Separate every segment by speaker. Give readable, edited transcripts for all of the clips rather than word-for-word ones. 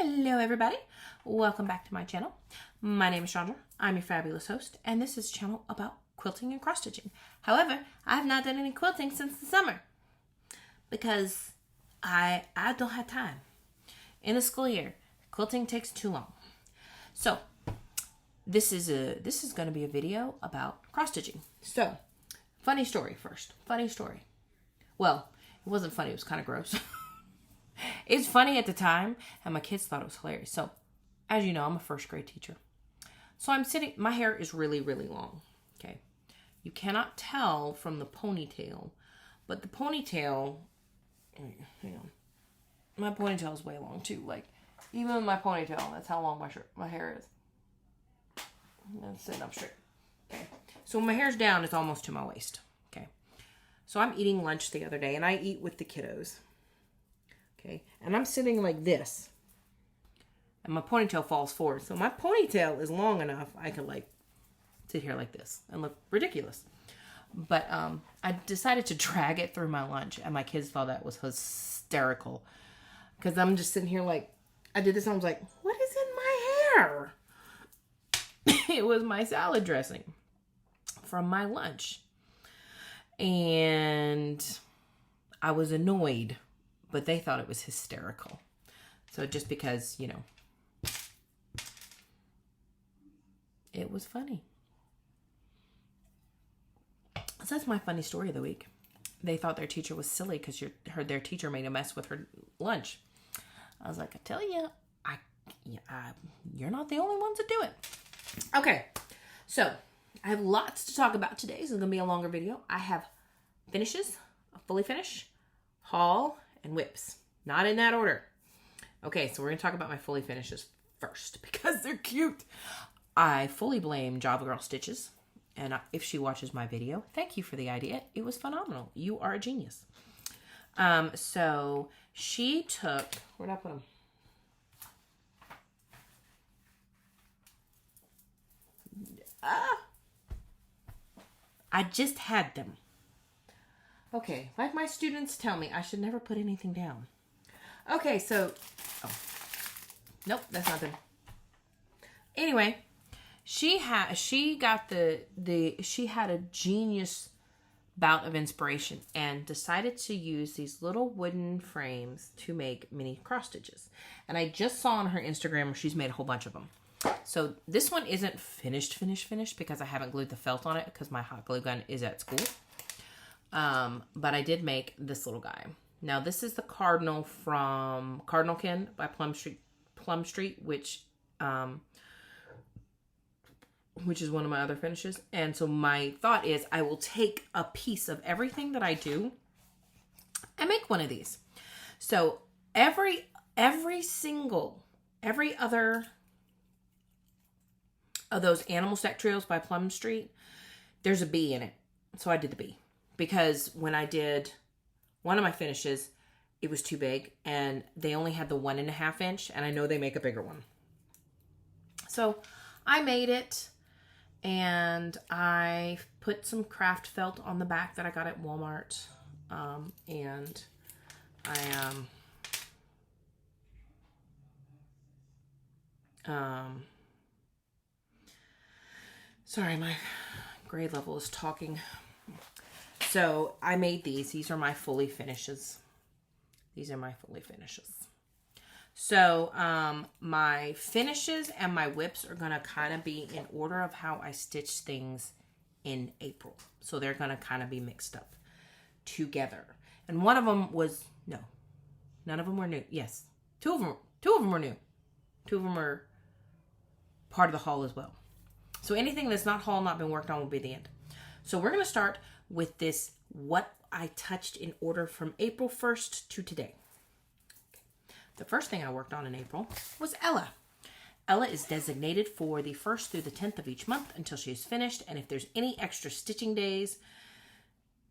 Speaker 1: Hello everybody, welcome back to my channel. My name is Chandra, I'm your fabulous host, and this is a channel about quilting and cross stitching. However, I have not done any quilting since the summer because I don't have time. In the school year, quilting takes too long. So this is going to be a video about cross stitching. So funny story first. Funny story. Well, it wasn't funny, it was kind of gross. It's funny at the time, and my kids thought it was hilarious. So, as you know, I'm a first grade teacher. So I'm sitting, my hair is really, really long, okay? You cannot tell from the ponytail, but the ponytail, hang on. My ponytail is way long too. Like, even with my ponytail, that's how long my hair is. I'm sitting up straight. Okay. So when my hair's down, it's almost to my waist, okay? So I'm eating lunch the other day, and I eat with the kiddos. Okay, and I'm sitting like this, and my ponytail falls forward. So my ponytail is long enough I could like sit here like this and look ridiculous. But I decided to drag it through my lunch, and my kids thought that was hysterical because I'm just sitting here like, I did this and I was like, what is in my hair? It was my salad dressing from my lunch, and I was annoyed. But they thought it was hysterical. So just because, you know, it was funny. So that's my funny story of the week. They thought their teacher was silly because their teacher made a mess with her lunch. I was like, I tell you, you're not the only ones that do it. Okay, so I have lots to talk about today. So it's going to be a longer video. I have finishes, a fully finish, haul, and whips. Not in that order. Okay, so we're going to talk about my fully finishes first because they're cute. I fully blame Java Girl Stitches. And if she watches my video, thank you for the idea. It was phenomenal. You are a genius. So she took... Where'd I put them? I just had them. Okay, like my students tell me, I should never put anything down. Okay, so... Oh. Nope, that's not them. Anyway, she had a genius bout of inspiration and decided to use these little wooden frames to make mini cross stitches. And I just saw on her Instagram where she's made a whole bunch of them. So this one isn't finished because I haven't glued the felt on it because my hot glue gun is at school. But I did make this little guy. Now this is the Cardinal from Cardinalkin by Plum Street, which is one of my other finishes. And so my thought is I will take a piece of everything that I do and make one of these. So every other of those Animal Stack Trios by Plum Street, there's a bee in it. So I did the bee. Because when I did one of my finishes, it was too big. And they only had the 1.5 inch. And I know they make a bigger one. So I made it. And I put some craft felt on the back that I got at Walmart. And I... sorry, my grade level is talking. So I made these. These are my fully finishes. So my finishes and my whips are going to kind of be in order of how I stitch things in April. So they're going to kind of be mixed up together. And one of them was, no, none of them were new. Yes, two of them were new. 2 of them are part of the haul as well. So anything that's not haul, not been worked on will be the end. So we're going to start with this, what I touched in order from April 1st to today. Okay. The first thing I worked on in April was Ella. Ella is designated for the 1st through the 10th of each month until she is finished. And if there's any extra stitching days,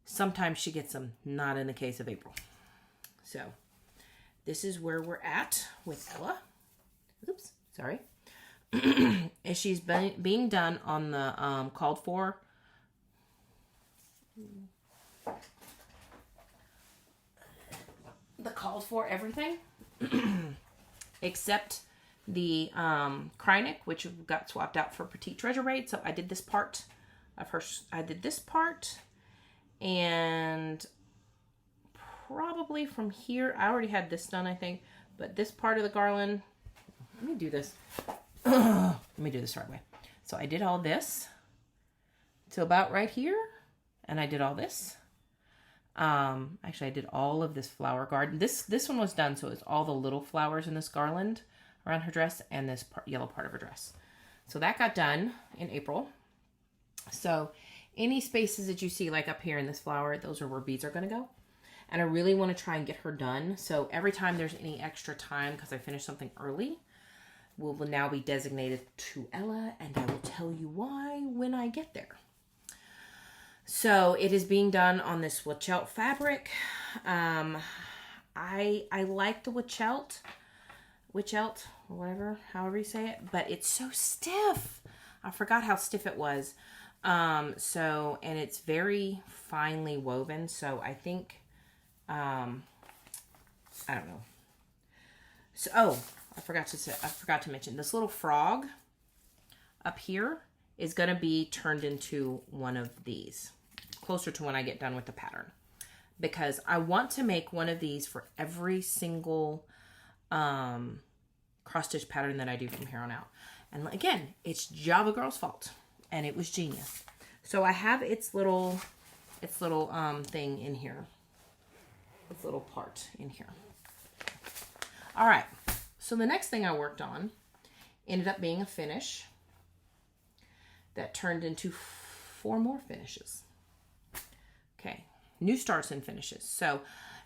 Speaker 1: sometimes she gets them, not in the case of April. So this is where we're at with Ella. Oops, sorry. And she's being done on the called for everything. except the Krynic, which got swapped out for Petite Treasure Raid. So I did this part of her. I did this part, and probably from here, I already had this done, I think. But this part of the garland, let me do this. Let me do this the right way. So I did all this to about right here, and I did all this. Actually, I did all of this flower garden. This one was done, so it's all the little flowers in this garland around her dress and this yellow part of her dress. So that got done in April. So any spaces that you see like up here in this flower, those are where beads are going to go. And I really want to try and get her done. So every time there's any extra time, because I finished something early, will now be designated to Ella, and I will tell you why when I get there. So it is being done on this Wachelt fabric. I like the Wachelt, or whatever, however you say it, but it's so stiff. I forgot how stiff it was. And it's very finely woven. So I think, I don't know. So, I forgot to mention this little frog up here is going to be turned into one of these closer to when I get done with the pattern, because I want to make one of these for every single cross stitch pattern that I do from here on out. And again, it's Java Girl's fault, and it was genius. So I have its little thing in here, its little part in here. All right. So the next thing I worked on ended up being a finish that turned into 4 more finishes. Okay, new starts and finishes. So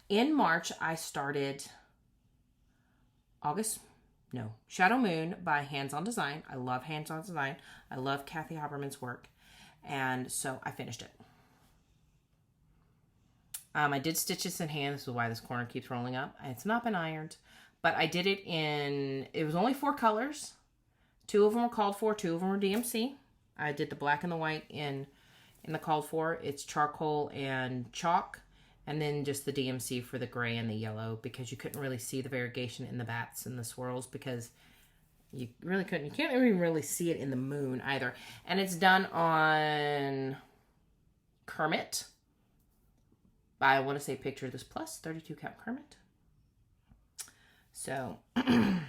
Speaker 1: in March, I started Shadow Moon by Hands On Design. I love Hands On Design. I love Kathy Haberman's work. And so I finished it. I did stitch this in hand. This is why this corner keeps rolling up. It's not been ironed. But I did it it was only 4 colors. 2 of them were called for, 2 of them were DMC. I did the black and the white in the called for. It's charcoal and chalk. And then just the DMC for the gray and the yellow, because you couldn't really see the variegation in the bats and the swirls, because you really couldn't. You can't even really see it in the moon either. And it's done on Kermit. I want to say Picture This Plus, 32 count Kermit. So I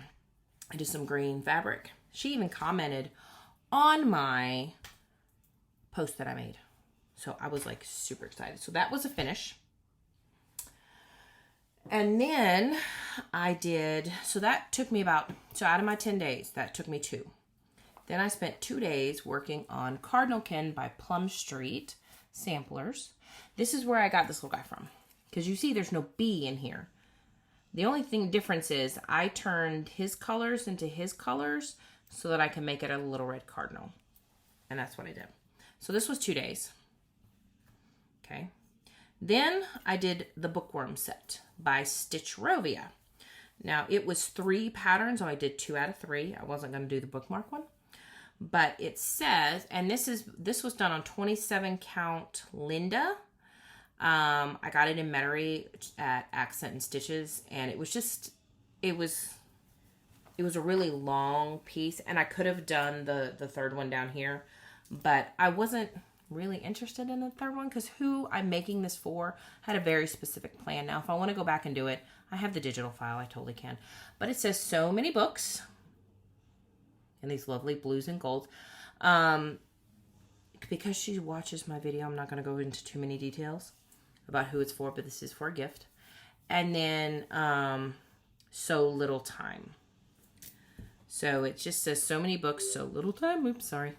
Speaker 1: did some green fabric. She even commented on my post that I made. So I was like super excited. So that was a finish. And then I did, so that took me out of my 10 days, that took me 2. Then I spent 2 days working on Cardinal Kin by Plum Street Samplers. This is where I got this little guy from, because you see there's no B in here. The only difference is I turned his colors into his colors so that I can make it a little red cardinal. And that's what I did. So this was 2 days. Okay. Then I did the Bookworm set by Stitchrovia. Now it was 3 patterns, so I did 2 out of 3. I wasn't going to do the bookmark one. But it says, and this was done on 27 count Linda. I got it in Metairie at Accent and Stitches, and it was a really long piece, and I could have done the third one down here, but I wasn't really interested in the third one because who I'm making this for had a very specific plan. Now, if I want to go back and do it, I have the digital file. I totally can. But it says so many books in these lovely blues and golds. Because she watches my video, I'm not going to go into too many details about who it's for, but this is for a gift. And then so little time. So it just says so many books, so little time. Oops, sorry.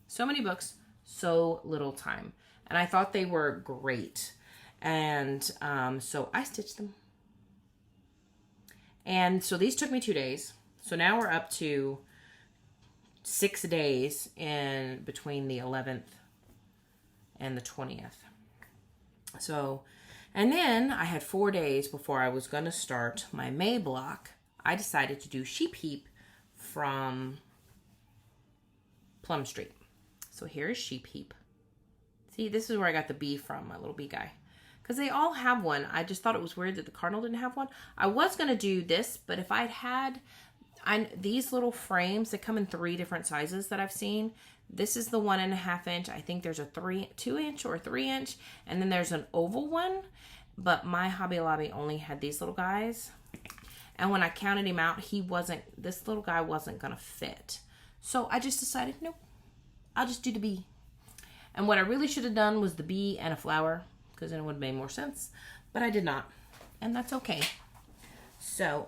Speaker 1: So many books, so little time. And I thought they were great. And so I stitched them. And so these took me 2 days. So now we're up to 6 days in between the 11th and the 20th. So, and then I had 4 days before I was going to start my May block. I decided to do Sheep Heap from Plum Street. So here is Sheep Heap. See, this is where I got the bee from, my little bee guy. Because they all have one. I just thought it was weird that the Cardinal didn't have one. I was going to do this, but if I'd had these little frames, they come in 3 different sizes that I've seen. This is the 1.5 inch. I think there's a 2 inch or 3 inch, and then there's an oval one. But my Hobby Lobby only had these little guys. And when I counted him out, this little guy wasn't going to fit. So I just decided, nope, I'll just do the bee. And what I really should have done was the bee and a flower, because then it would have made more sense. But I did not. And that's okay. So,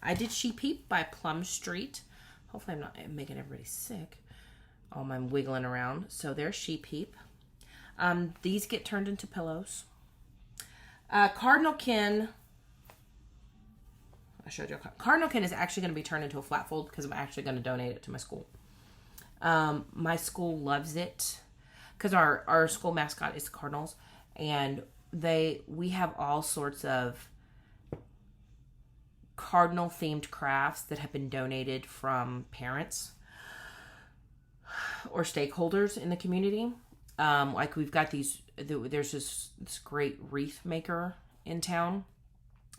Speaker 1: I did Sheep Heap by Plum Street. Hopefully I'm not making everybody sick. I'm wiggling around. So there's Sheep Heap. These get turned into pillows. Cardinal Kin. I showed you. Cardinal Kin is actually going to be turned into a flat fold because I'm actually going to donate it to my school. My school loves it because our school mascot is the Cardinals, and we have all sorts of Cardinal themed crafts that have been donated from parents or stakeholders in the community. Like we've got there's this great wreath maker in town,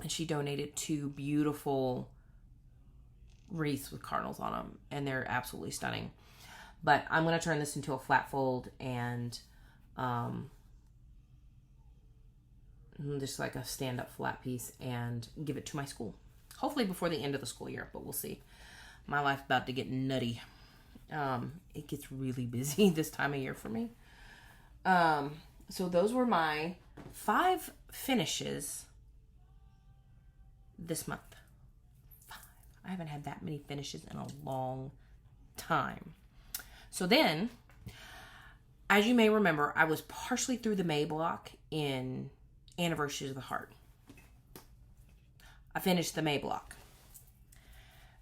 Speaker 1: and she donated 2 beautiful wreaths with cardinals on them, and they're absolutely stunning. But I'm going to turn this into a flat fold and just like a stand-up flat piece and give it to my school. Hopefully before the end of the school year, but we'll see. My life's about to get nutty. It gets really busy this time of year for me. So those were my 5 finishes this month. 5. I haven't had that many finishes in a long time. So then, as you may remember, I was partially through the May block in Anniversaries of the Heart. I finished the May block.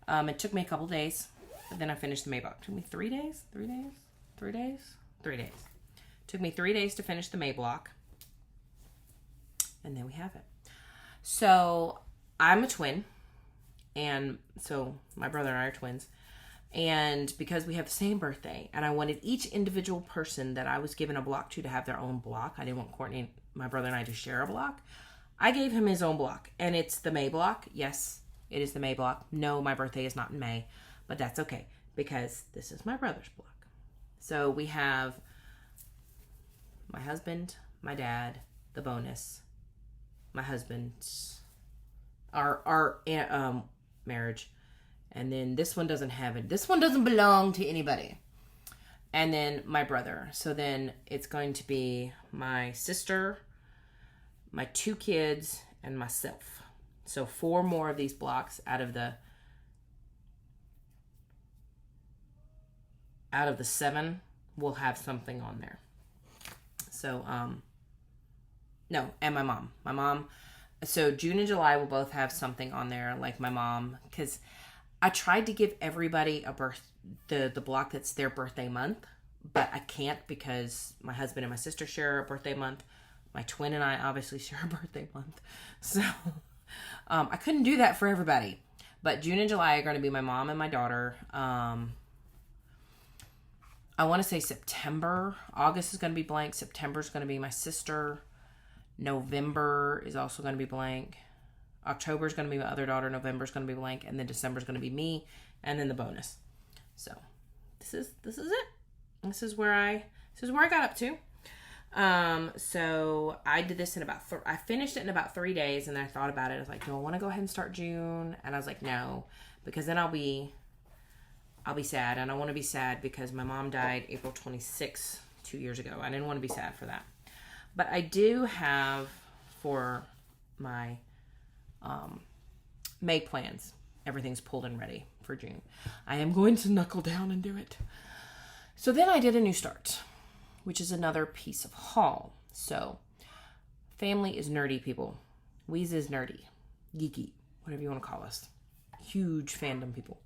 Speaker 1: It took me a couple days, but then I finished the May block. It took me 3 days? 3 days? 3 days? 3 days. It took me 3 days to finish the May block. And then we have it. So, I'm a twin. And so, my brother and I are twins. And because we have the same birthday, and I wanted each individual person that I was given a block to have their own block. I didn't want Courtney, my brother and I, to share a block. I gave him his own block, and it's the May block. Yes, it is the May block. No, my birthday is not in May, but that's okay because this is my brother's block. So we have my husband, my dad, the bonus, my husband, our marriage, and then this one doesn't have it. This one doesn't belong to anybody. And then my brother. So then it's going to be my sister, my 2 kids, and myself. So 4 more of these blocks out of the 7 will have something on there. So, no, and my mom. My mom, so June and July will both have something on there, like my mom, because I tried to give everybody the block that's their birthday month, but I can't because my husband and my sister share a birthday month. My twin and I obviously share a birthday month. So I couldn't do that for everybody. But June and July are going to be my mom and my daughter. I want to say September. August is going to be blank. September is going to be my sister. November is also going to be blank. October is going to be my other daughter. November is going to be blank. And then December is going to be me. And then the bonus. So this is it. This is where I got up to. So I did this in I finished it in about 3 days, and then I thought about it. I was like, do I want to go ahead and start June? And I was like, no, because then I'll be sad, and I want to be sad because my mom died April 26th, 2 years ago. I didn't want to be sad for that. But I do have for my, May plans. Everything's pulled and ready for June. I am going to knuckle down and do it. So then I did a new start, which is another piece of haul. So, family is nerdy, people. Weez is nerdy, geeky, whatever you want to call us. Huge fandom people.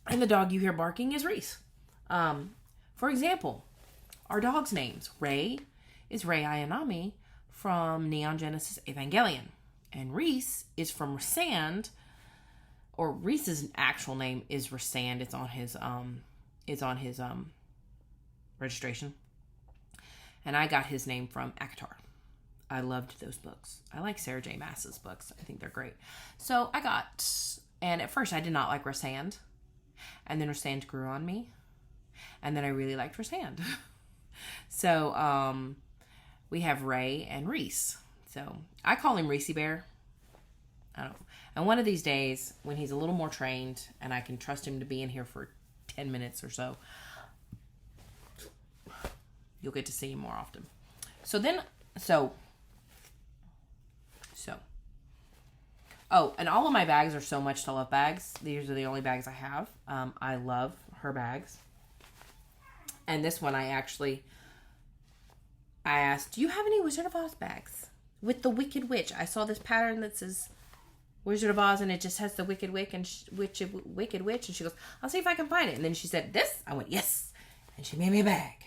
Speaker 1: And the dog you hear barking is Reese. For example, our dog's names. Ray is Rei Ayanami from Neon Genesis Evangelion. And Reese is from Resand, or Reese's actual name is Resand. It's on his registration. And I got his name from ACOTAR. I loved those books. I like Sarah J. Maas's books. I think they're great. So I got And at first I did not like Rosand. And then Rosand grew on me. And then I really liked Rosand. So we have Ray and Reese. So I call him Reese Bear. I don't know. And one of these days, when he's a little more trained and I can trust him to be in here for 10 minutes or so, you'll get to see him more often. Oh, and all of my bags are So Much to Love bags. These are the only bags I have. I love her bags. And this one I asked, do you have any Wizard of Oz bags with the Wicked Witch? I saw this pattern that says Wizard of Oz and it just has the Wicked Witch and Wicked Witch. And she goes, I'll see if I can find it. And then she said, this? I went, yes. And she made me a bag.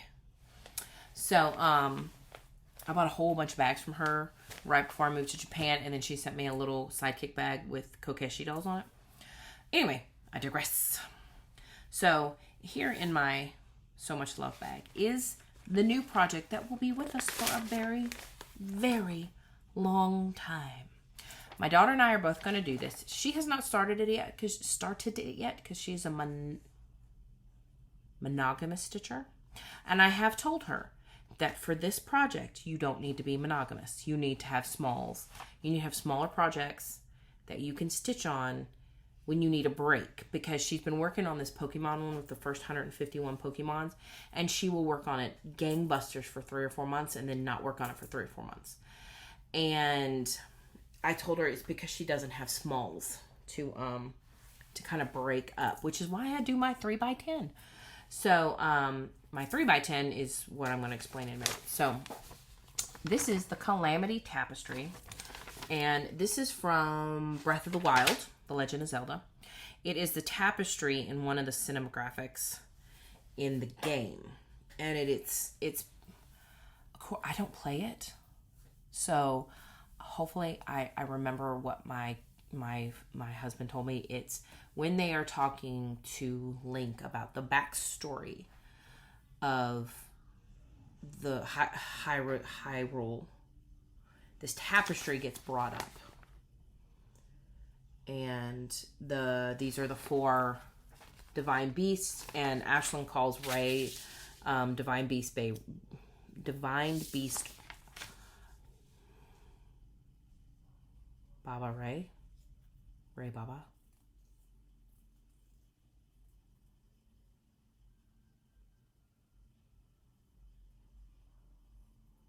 Speaker 1: So, I bought a whole bunch of bags from her right before I moved to Japan. And then she sent me a little sidekick bag with Kokeshi dolls on it. Anyway, I digress. So, here in my So Much Love bag is the new project that will be with us for a very, very long time. My daughter and I are both going to do this. She has not started it yet because she's a monogamous stitcher. And I have told her that for this project, you don't need to be monogamous. You need to have smalls. You need to have smaller projects that you can stitch on when you need a break, because she's been working on this Pokemon one with the first 151 Pokemons, and she will work on it gangbusters for 3 or 4 months and then not work on it for 3 or 4 months. And I told her it's because she doesn't have smalls to kind of break up, which is why I do my 3x10. So my 3x10 is what I'm going to explain in a minute. So this is the Calamity tapestry, and this is from Breath of the Wild, The Legend of Zelda. It is the tapestry in one of the cinematographics in the game, and it's I don't play it, so hopefully I remember what my husband told me. It's when they are talking to Link about the backstory of the Hyrule, this tapestry gets brought up. And these are the 4 divine beasts, and Ashlyn calls Ray divine beast Baba Ray Baba.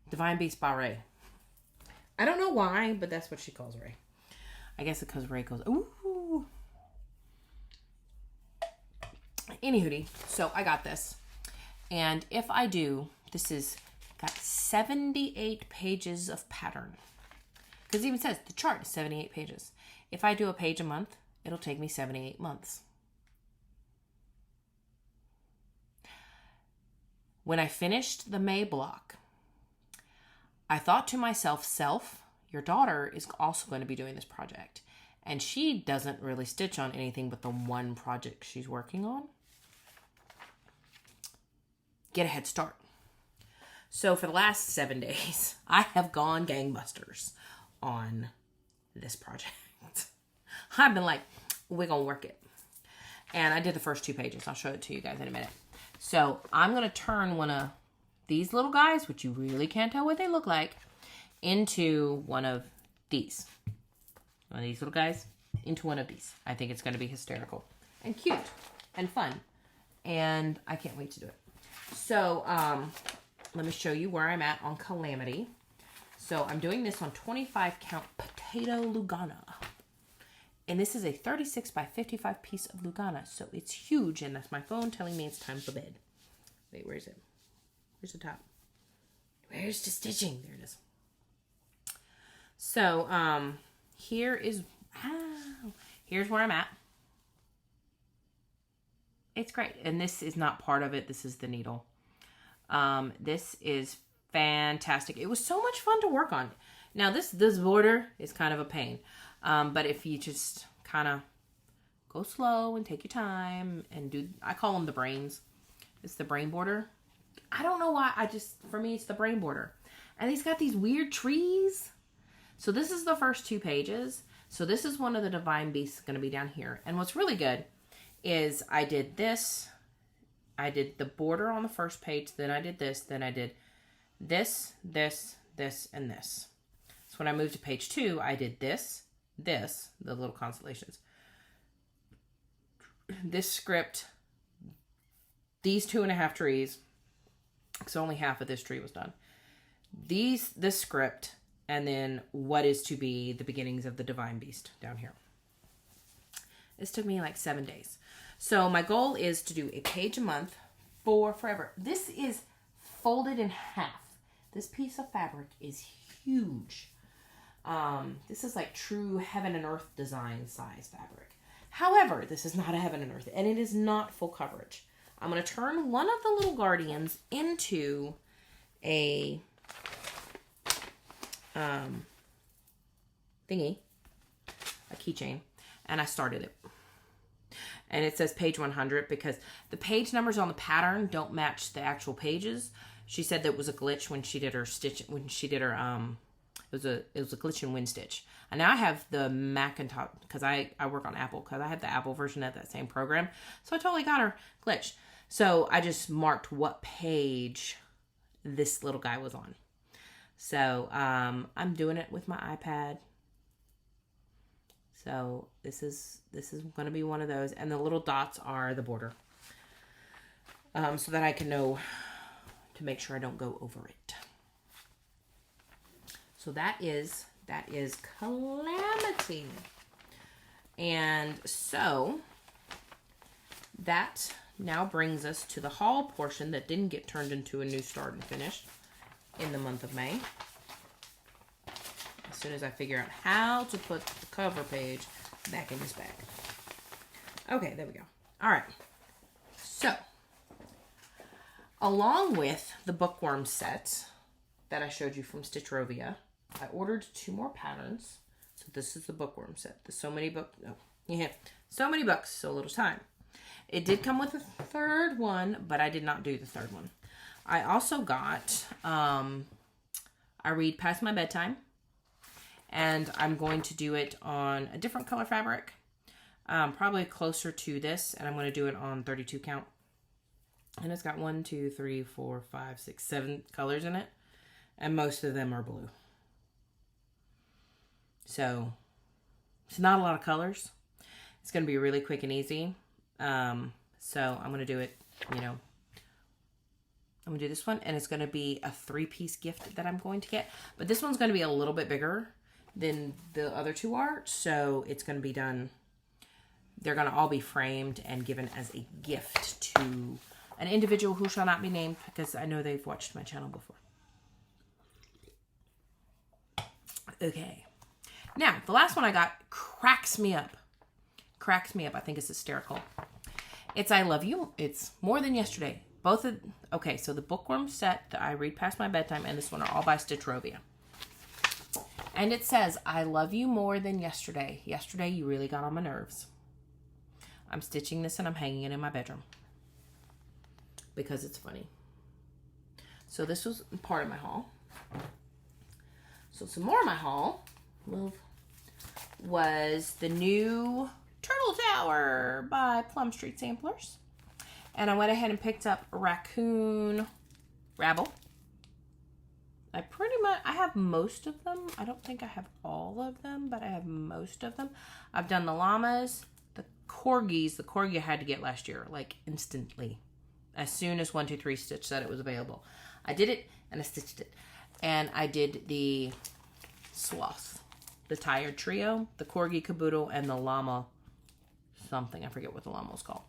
Speaker 1: Divine Beast Ba Ray. I don't know why, but that's what she calls Ray. I guess it's because Ray goes, ooh. Anywho, so I got this. And if I do, this is got 78 pages of pattern. Because it even says the chart is 78 pages. If I do a page a month, it'll take me 78 months. When I finished the May block, I thought to myself, your daughter is also going to be doing this project. And she doesn't really stitch on anything but the one project she's working on. Get a head start. So for the last 7 days, I have gone gangbusters on this project. I've been like, we're going to work it. And I did the first 2 pages. I'll show it to you guys in a minute. So I'm going to turn one of these little guys, which you really can't tell what they look like, into one of these. One of these little guys into one of these. I think it's going to be hysterical and cute and fun. And I can't wait to do it. So let me show you where I'm at on Calamity. So I'm doing this on 25 count potato Lugana. And this is a 36 by 55 piece of Lugana. So it's huge, and that's my phone telling me it's time for bed. Wait, where is it? Where's the top? Where's the stitching? There it is. So here's where I'm at. It's great. And this is not part of it. This is the needle. This is fantastic. It was so much fun to work on. Now this border is kind of a pain. But if you just kind of go slow and take your time and do, I call them the brains. It's the brain border. I don't know why. For me, it's the brain border. And he's got these weird trees. So this is the first 2 pages. So this is one of the Divine Beasts going to be down here. And what's really good is I did this. I did the border on the first page. Then I did this. Then I did this, this, this, and this. So when I moved to page 2, I did this, this, the little constellations. This script, these 2.5 trees, because only half of this tree was done. This script, and then what is to be the beginnings of the Divine Beast down here. This took me like 7 days. So my goal is to do a page a month for forever. This is folded in half. This piece of fabric is huge. This is like true heaven and earth design size fabric. However, this is not a heaven and earth, and it is not full coverage. I'm going to turn one of the little guardians into a thingy, a keychain, and I started it. And it says page 100 because the page numbers on the pattern don't match the actual pages. She said that was a glitch when she did her stitch, it was a glitch in WinStitch. And now I have the Macintosh, because I work on Apple, because I have the Apple version of that same program. So I totally got her glitch. So I just marked what page this little guy was on. So I'm doing it with my iPad. So this is going to be one of those. And the little dots are the border. So that I can know to make sure I don't go over it. So that is Calamity. And so that now brings us to the haul portion that didn't get turned into a new start and finished in the month of May. As soon as I figure out how to put the cover page back in this bag. Okay, there we go. All right. So, along with the bookworm set that I showed you from Stitchrovia, I ordered 2 more patterns. So this is the bookworm set. There's so many books. Oh, yeah. So many books, so little time. It did come with a 3rd one, but I did not do the 3rd one. I also got, I Read Past My Bedtime. And I'm going to do it on a different color fabric. Probably closer to this. And I'm going to do it on 32 count. And it's got 1, 2, 3, 4, 5, 6, 7 colors in it. And most of them are blue. So, it's not a lot of colors. It's going to be really quick and easy. So, I'm going to do it, I'm going to do this one. And it's going to be a 3-piece gift that I'm going to get. But this one's going to be a little bit bigger than the other 2 are. So, it's going to be done. They're going to all be framed and given as a gift to an individual who shall not be named. Because I know they've watched my channel before. Okay. Now, the last one I got cracks me up. Cracks me up. I think it's hysterical. It's I Love You. It's More Than Yesterday. Okay, so the bookworm set that I Read Past My Bedtime and this one are all by Stitchrovia. And it says, I love you more than yesterday. Yesterday, you really got on my nerves. I'm stitching this and I'm hanging it in my bedroom. Because it's funny. So this was part of my haul. So some more of my haul was the new Turtle Tower by Plum Street Samplers. And I went ahead and picked up Raccoon Rabble. I have most of them. I don't think I have all of them, but I have most of them. I've done the llamas, the corgis. The corgi I had to get last year, like instantly. As soon as 123 Stitch said it was available. I did it and I stitched it. And I did the sloth, the tired trio, the corgi caboodle, and the llama something. I forget what the llama was called.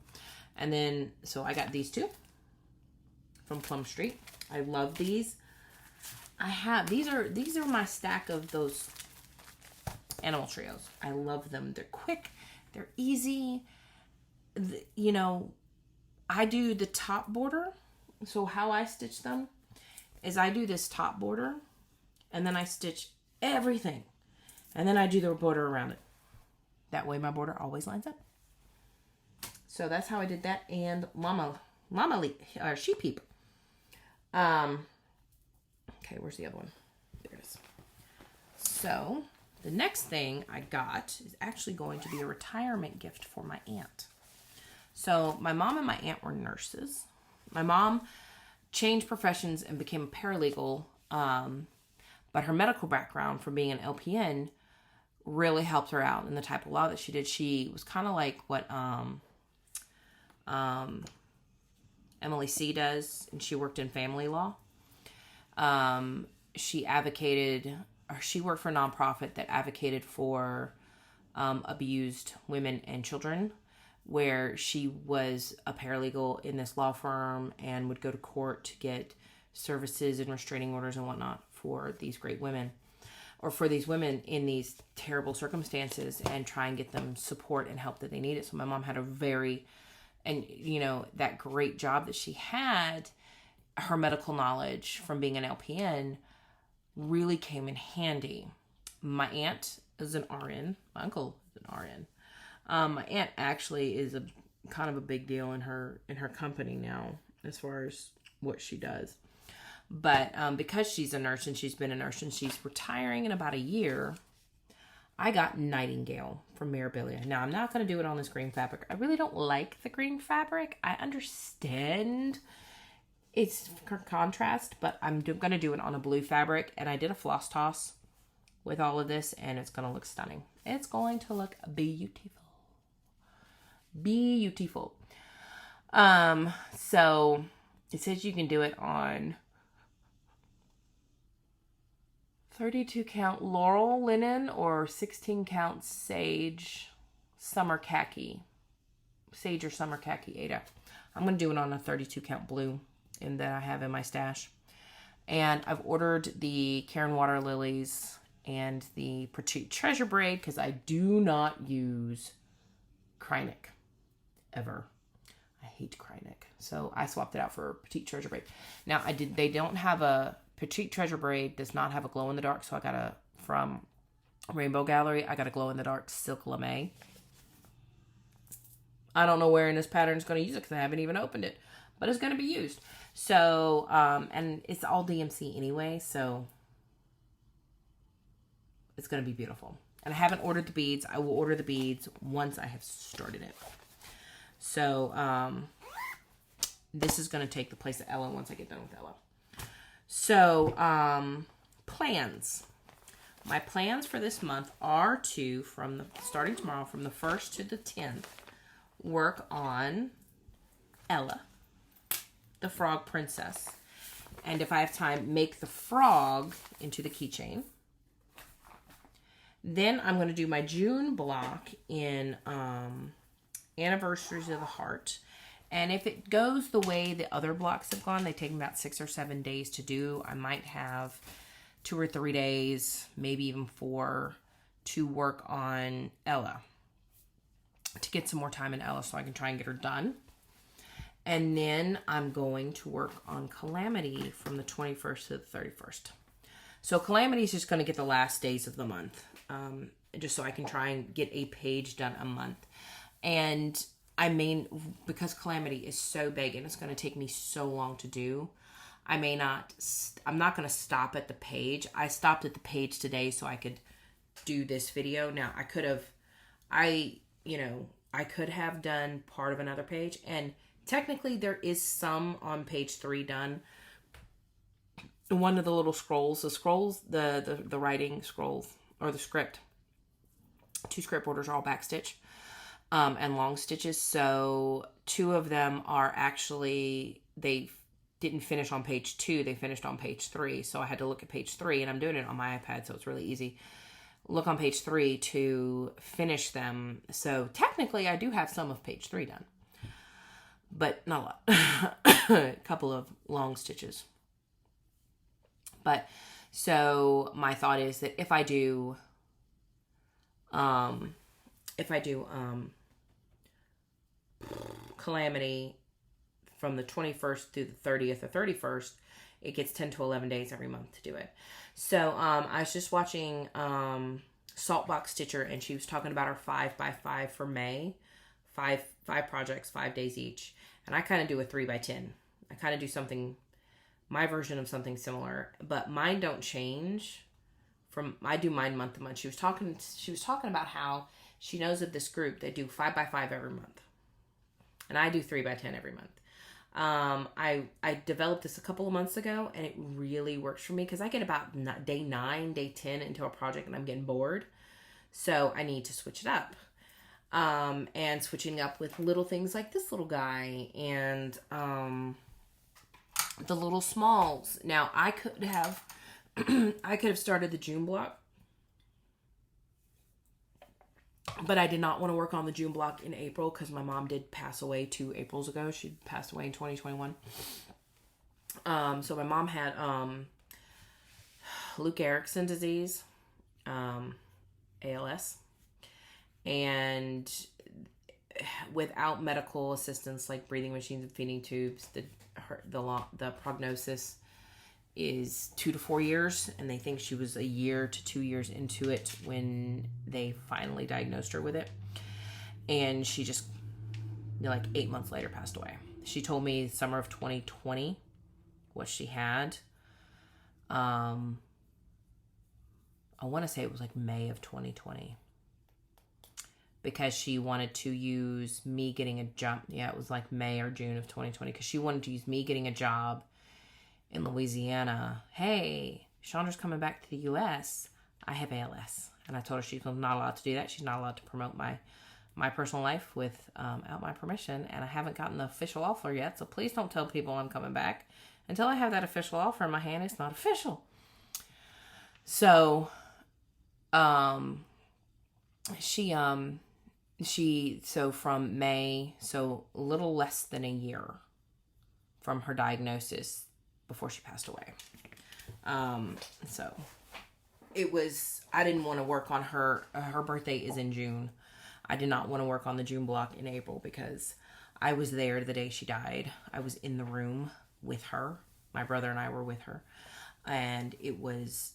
Speaker 1: And then, so I got these 2 from Plum Street. I love these. These are my stack of those animal trios. I love them. They're quick. They're easy. I do the top border. So how I stitch them is I do this top border and then I stitch everything. And then I do the border around it. That way my border always lines up. So that's how I did that. And Sheep Heap. Okay, where's the other one? There it is. So The next thing I got is actually going to be a retirement gift for my aunt. So my mom and my aunt were nurses. My mom changed professions and became a paralegal, but her medical background from being an LPN really helped her out in the type of law that she did. She was kind of like what Emily C. does, and she worked in family law. She advocated, or she worked for a nonprofit that advocated for abused women and children, where she was a paralegal in this law firm and would go to court to get services and restraining orders and whatnot for these great women, or for these women in these terrible circumstances, and try and get them support and help that they needed. So my mom had a very, and you know, that great job that she had, her medical knowledge from being an LPN really came in handy. My aunt is an RN. My uncle is an RN. My aunt actually is a kind of a big deal in her company now as far as what she does. But because she's a nurse and she's been a nurse and she's retiring in about a year, I got Nightingale from Mirabilia. Now, I'm not going to do it on this green fabric. I really don't like the green fabric. I understand it's for contrast, but I'm going to do it on a blue fabric. And I did a floss toss with all of this, and it's going to look stunning. It's going to look beautiful. Beautiful. So it says you can do it on 32 count laurel linen or 16 count sage summer khaki. Sage or summer khaki Ada. I'm going to do it on a 32 count blue and that I have in my stash. And I've ordered the Karen Water Lilies and the Petite Treasure Braid because I do not use Krynic ever. I hate Krynic. So I swapped it out for Petite Treasure Braid. Now they don't have a Petite Treasure Braid, does not have a glow in the dark. So I got from Rainbow Gallery, I got a glow in the dark Silk Lame. I don't know where in this pattern is going to use it because I haven't even opened it, but it's going to be used. So, and it's all DMC anyway, so it's going to be beautiful. And I haven't ordered the beads. I will order the beads once I have started it. So, this is going to take the place of Ella once I get done with Ella. So, plans. My plans for this month are to, starting tomorrow, from the 1st to the 10th, work on Ella, the frog princess. And if I have time, make the frog into the keychain. Then I'm going to do my June block in Anniversaries of the Heart. And if it goes the way the other blocks have gone, they take about 6 or 7 days to do. I might have 2 or 3 days, maybe even 4, to work on Ella, to get some more time in Ella so I can try and get her done. And then I'm going to work on Calamity from the 21st to the 31st. So Calamity is just going to get the last days of the month, just so I can try and get a page done a month. And I mean, because Calamity is so big and it's going to take me so long to do, I'm not going to stop at the page. I stopped at the page today so I could do this video. Now, I could have done part of another page, and technically there is some on page 3 done. One of the little scrolls, the writing scrolls, or the script, 2 script borders are all backstitch. And long stitches. So 2 of them are actually, they didn't finish on page 2. They finished on page 3. So I had to look at page 3, and I'm doing it on my iPad, so it's really easy. Look on page 3 to finish them. So technically I do have some of page 3 done, but not a lot. A couple of long stitches. But so my thought is that if I do Calamity from the 21st through the 30th or 31st, it gets 10 to 11 days every month to do it. So I was just watching Saltbox Stitcher, and she was talking about her 5x5 for May. 5 projects, 5 days each. And I kind of do a 3x10. I kind of do something, my version of something similar, but mine don't change I do mine month to month. She was talking about how she knows of this group that do 5x5 every month. And I do 3x10 every month. I developed this a couple of months ago, and it really works for me because I get about day 9, day 10 into a project and I'm getting bored. So I need to switch it up. And switching up with little things like this little guy and the little smalls. Now I could have started the June block, but I did not want to work on the June block in April because my mom did pass away 2 Aprils ago. She passed away in 2021. So my mom had Lou Gehrig's disease, ALS, and without medical assistance like breathing machines and feeding tubes, the prognosis is 2 to 4 years, and they think she was 1 year to 2 years into it when they finally diagnosed her with it. And she just, like 8 months later, passed away. She told me summer of 2020 what she had. I want to say it was like May of 2020. Because she wanted to use me getting a job. Yeah, it was like May or June of 2020. Because she wanted to use me getting a job in Louisiana. Hey, Chandra's coming back to the U.S. I have ALS. And I told her she's not allowed to do that. She's not allowed to promote my personal life without my permission. And I haven't gotten the official offer yet. So please don't tell people I'm coming back. Until I have that official offer in my hand, it's not official. So, so from May, so a little less than a year from her diagnosis before she passed away. So it was, I didn't want to work on her birthday is in June. I did not want to work on the June block in April because I was there the day she died. I was in the room with her. My brother and I were with her, and it was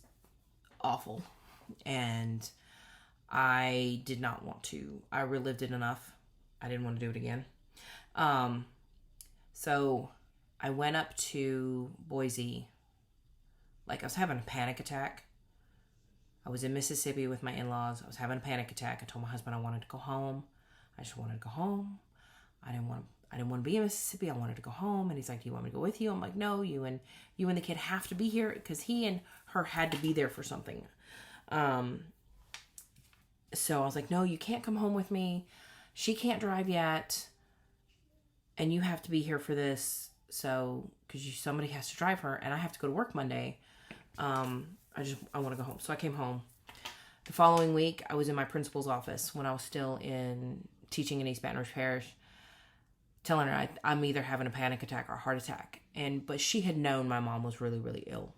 Speaker 1: awful. And I did not want to. I relived it enough. I didn't want to do it again. So I went up to Boise. Like I was having a panic attack. I was in Mississippi with my in-laws. I was having a panic attack. I told my husband I wanted to go home. I just wanted to go home. I didn't want to be in Mississippi. I wanted to go home. And he's like, do you want me to go with you? I'm like, no, you and the kid have to be here because he and her had to be there for something. So I was like, no, you can't come home with me. She can't drive yet. And you have to be here for this. So, because somebody has to drive her and I have to go to work Monday. I want to go home. So I came home. The following week, I was in my principal's office when I was still teaching in East Baton Rouge Parish, telling her I'm either having a panic attack or a heart attack. But she had known my mom was really, really ill.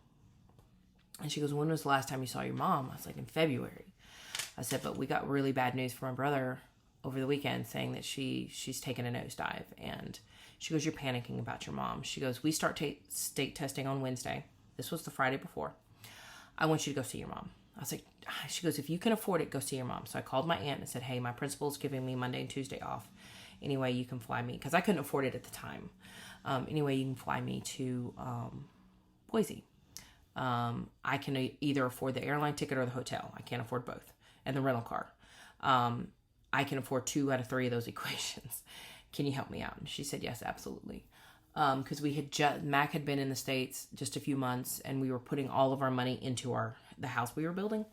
Speaker 1: And she goes, when was the last time you saw your mom? I was like, in February. I said, but we got really bad news from my brother over the weekend saying that she's taken a nosedive. And she goes, you're panicking about your mom. She goes, we start state testing on Wednesday. This was the Friday before. I want you to go see your mom. I was like, she goes, if you can afford it, go see your mom. So I called my aunt and said, hey, my principal's giving me Monday and Tuesday off. Anyway, you can fly me. Because I couldn't afford it at the time. Anyway, you can fly me to Boise. I can either afford the airline ticket or the hotel. I can't afford both. And the rental car. I can afford 2 out of 3 of those equations. Can you help me out? And she said, yes, absolutely. Because Mac had been in the States just a few months, and we were putting all of our money into the house we were building.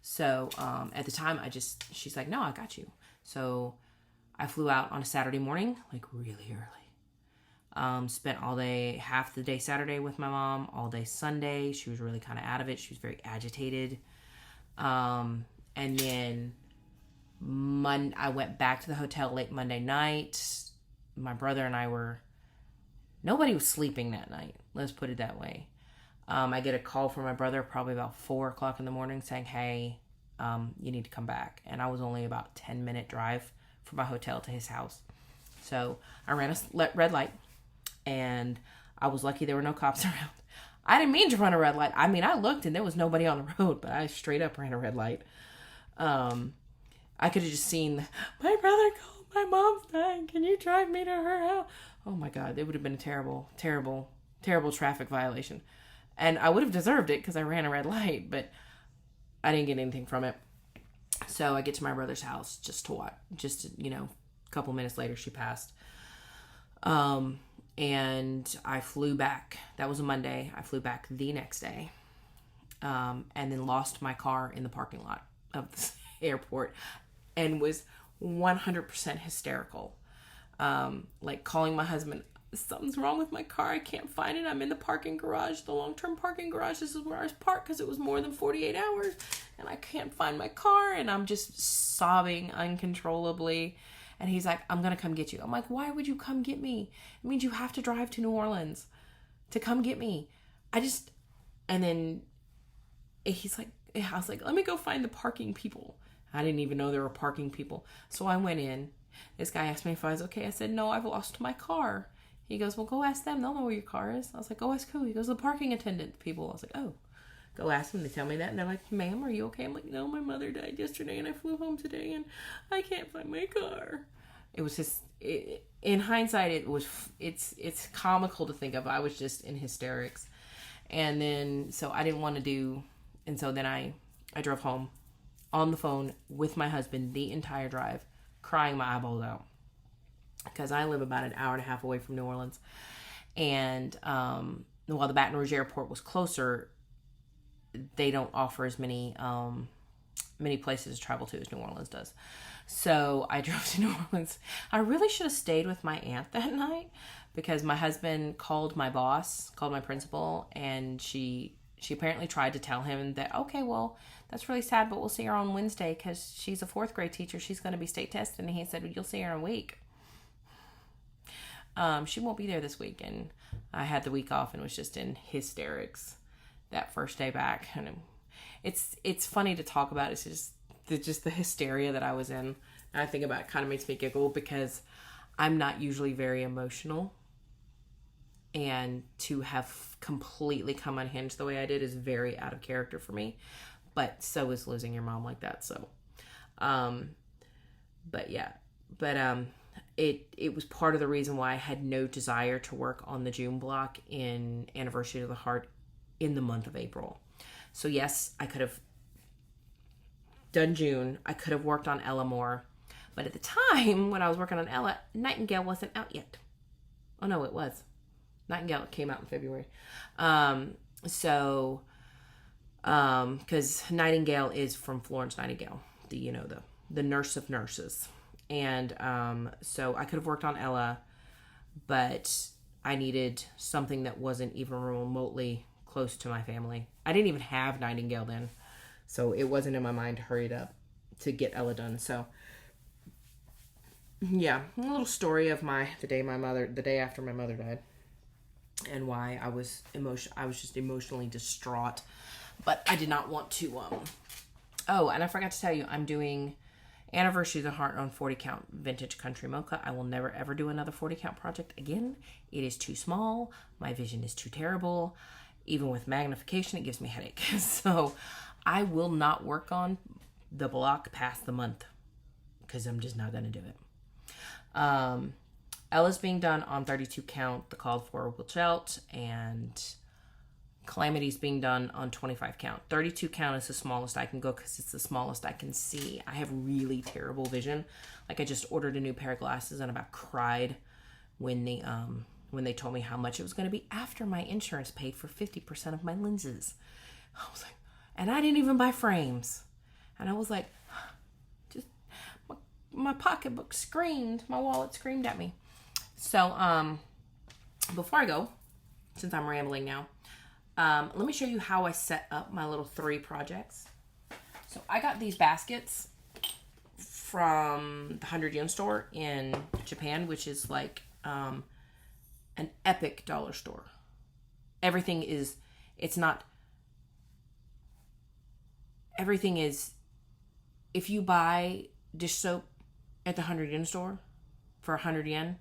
Speaker 1: So at the time, she's like, no, I got you. So I flew out on a Saturday morning, like really early. Spent all day, half the day Saturday with my mom, all day Sunday. She was really kind of out of it. She was very agitated. And then I went back to the hotel late Monday night. My brother and I nobody was sleeping that night. Let's put it that way. I get a call from my brother probably about 4 o'clock in the morning saying, hey, you need to come back. And I was only about a 10-minute drive from my hotel to his house. So I ran a red light, and I was lucky there were no cops around. I didn't mean to run a red light. I mean, I looked and there was nobody on the road, but I straight up ran a red light. I could have just seen, my brother called, my mom's dying. Can you drive me to her house? Oh my God, it would have been a terrible, terrible, terrible traffic violation. And I would have deserved it because I ran a red light, but I didn't get anything from it. So I get to my brother's house just to watch, a couple minutes later she passed. And I flew back. That was a Monday. I flew back the next day. And then lost my car in the parking lot of the airport and was 100% hysterical. Like calling my husband, something's wrong with my car. I can't find it. I'm in the parking garage, the long-term parking garage. This is where I was parked because it was more than 48 hours and I can't find my car. And I'm just sobbing uncontrollably. And he's like, I'm going to come get you. I'm like, why would you come get me? It means you have to drive to New Orleans to come get me. And then he's like, I was like, let me go find the parking people. I didn't even know there were parking people. So I went in. This guy asked me if I was okay. I said, no, I've lost my car. He goes, well, go ask them. They'll know where your car is. I was like, go ask who? He goes, the parking attendant people. I was like, oh, go ask them. They tell me that. And they're like, ma'am, are you okay? I'm like, no, my mother died yesterday and I flew home today and I can't find my car. It was just, in hindsight, it's comical to think of. I was just in hysterics. And then, so I didn't want to do, and so then I drove home on the phone with my husband the entire drive, crying my eyeballs out. Because I live about an hour and a half away from New Orleans. And while the Baton Rouge airport was closer, they don't offer as many places to travel to as New Orleans does. So I drove to New Orleans. I really should have stayed with my aunt that night because my husband called my principal, and she apparently tried to tell him that, okay, well, that's really sad, but we'll see her on Wednesday because she's a 4th grade teacher. She's going to be state tested. And he said, well, you'll see her in a week. She won't be there this week. And I had the week off and was just in hysterics that first day back. And it's funny to talk about. It's just the hysteria that I was in. And I think about it kind of makes me giggle because I'm not usually very emotional. And to have completely come unhinged the way I did is very out of character for me. But so is losing your mom like that. So, but yeah. But, it was part of the reason why I had no desire to work on the June block in Anniversary of the Heart in the month of April. So yes, I could have done June. I could have worked on Ella more. But at the time when I was working on Ella, Nightingale wasn't out yet. Oh no, it was. Nightingale came out in February. Because Nightingale is from Florence Nightingale, the nurse of nurses. And so I could have worked on Ella, but I needed something that wasn't even remotely close to my family. I didn't even have Nightingale then, so it wasn't in my mind to hurry it up to get Ella done. So yeah, a little story of the day after my mother died, and why I was just emotionally distraught, but I did not want to. Oh, and I forgot to tell you, I'm doing Anniversary of the Heart on 40 count vintage country mocha. I will never ever do another 40 count project again. It is too small. My vision is too terrible. Even with magnification, it gives me a headache. So I will not work on the block past the month because I'm just not going to do it. Ella's being done on 32 count, the called for will chelt, and Calamity's being done on 25 count. 32 count is the smallest I can go because it's the smallest I can see. I have really terrible vision. Like, I just ordered a new pair of glasses and about cried when they told me how much it was going to be after my insurance paid for 50% of my lenses. I was like, and I didn't even buy frames. And I was like, just my pocketbook screamed, my wallet screamed at me. So, before I go, since I'm rambling now, let me show you how I set up my little 3 projects. So I got these baskets from the 100 yen store in Japan, which is like an epic dollar store. Everything is, if you buy dish soap at the 100 yen store for 100 yen,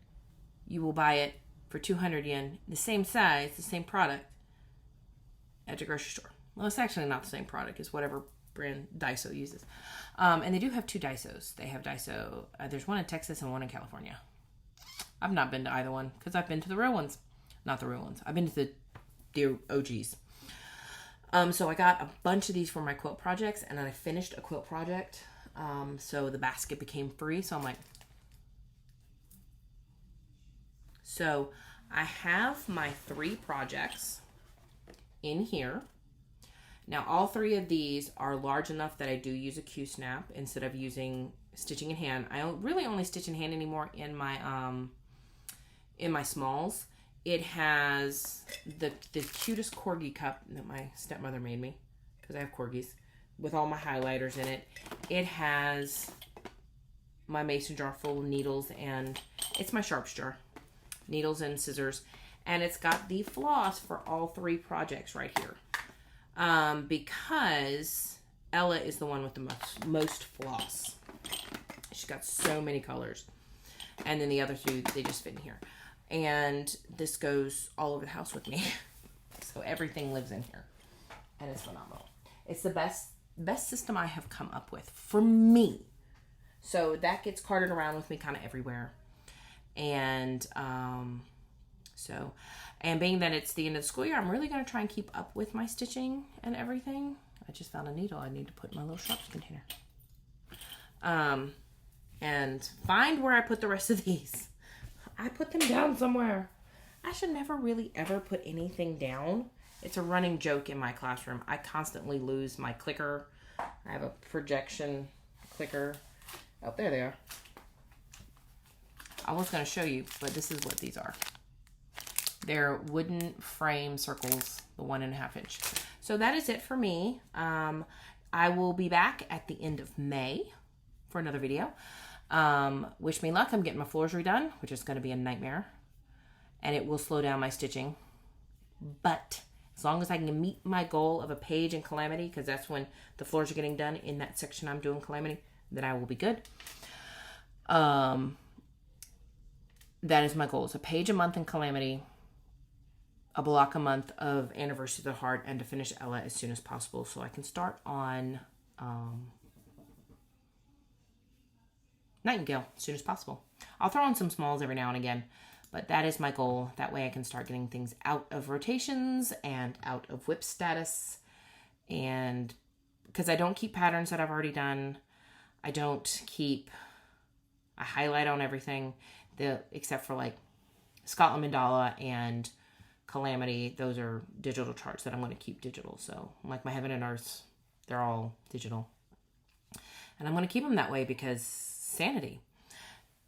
Speaker 1: you will buy it for 200 yen, the same size, the same product, at the grocery store. Well, it's actually not the same product. It's whatever brand Daiso uses. And they do have 2 Daisos. They have Daiso. There's one in Texas and one in California. I've not been to either one because I've been to the real ones. Not the real ones. I've been to the OGs. So I got a bunch of these for my quilt projects, and then I finished a quilt project. So the basket became free. So I'm like, so I have my 3 projects in here. Now all 3 of these are large enough that I do use a Q-snap instead of using stitching in hand. I really only stitch in hand anymore in my smalls. It has the cutest corgi cup that my stepmother made me, because I have corgis, with all my highlighters in it. It has my mason jar full of needles, and it's my sharps jar, needles and scissors, and it's got the floss for all 3 projects right here, because Ella is the one with the most floss. She's got so many colors, and then the other 2, they just fit in here. And this goes all over the house with me. So everything lives in here. And it's phenomenal. It's the best system I have come up with for me. So that gets carted around with me kind of everywhere. And and being that it's the end of the school year, I'm really going to try and keep up with my stitching and everything. I just found a needle I need to put in my little sharps container. And find where I put the rest of these. I put them down somewhere. I should never really ever put anything down. It's a running joke in my classroom. I constantly lose my clicker. I have a projection clicker. Oh, there they are. I was going to show you, but this is what these are. They're wooden frame circles, the 1.5 inch. So that is it for me. I will be back at the end of May for another video. Wish me luck. I'm getting my floors redone, which is going to be a nightmare, and it will slow down my stitching. But as long as I can meet my goal of a page in Calamity, because that's when the floors are getting done in that section I'm doing Calamity, then I will be good. That is my goal. It's a page a month in Calamity, a block a month of Anniversaries of the Heart, and to finish Ella as soon as possible so I can start on Nightingale as soon as possible. I'll throw in some smalls every now and again, but that is my goal. That way I can start getting things out of rotations and out of whip status. And because I don't keep patterns that I've already done, I highlight on everything, except for like Scotland Mandala and Calamity. Those are digital charts that I'm going to keep digital. So like my Heaven and Earth, they're all digital. And I'm going to keep them that way because sanity.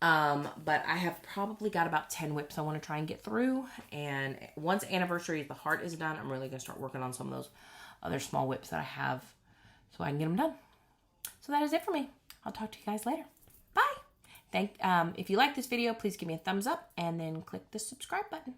Speaker 1: But I have probably got about 10 whips I want to try and get through. And once Anniversary of the Heart is done, I'm really going to start working on some of those other small whips that I have so I can get them done. So that is it for me. I'll talk to you guys later. Bye. If you like this video, please give me a thumbs up and then click the subscribe button.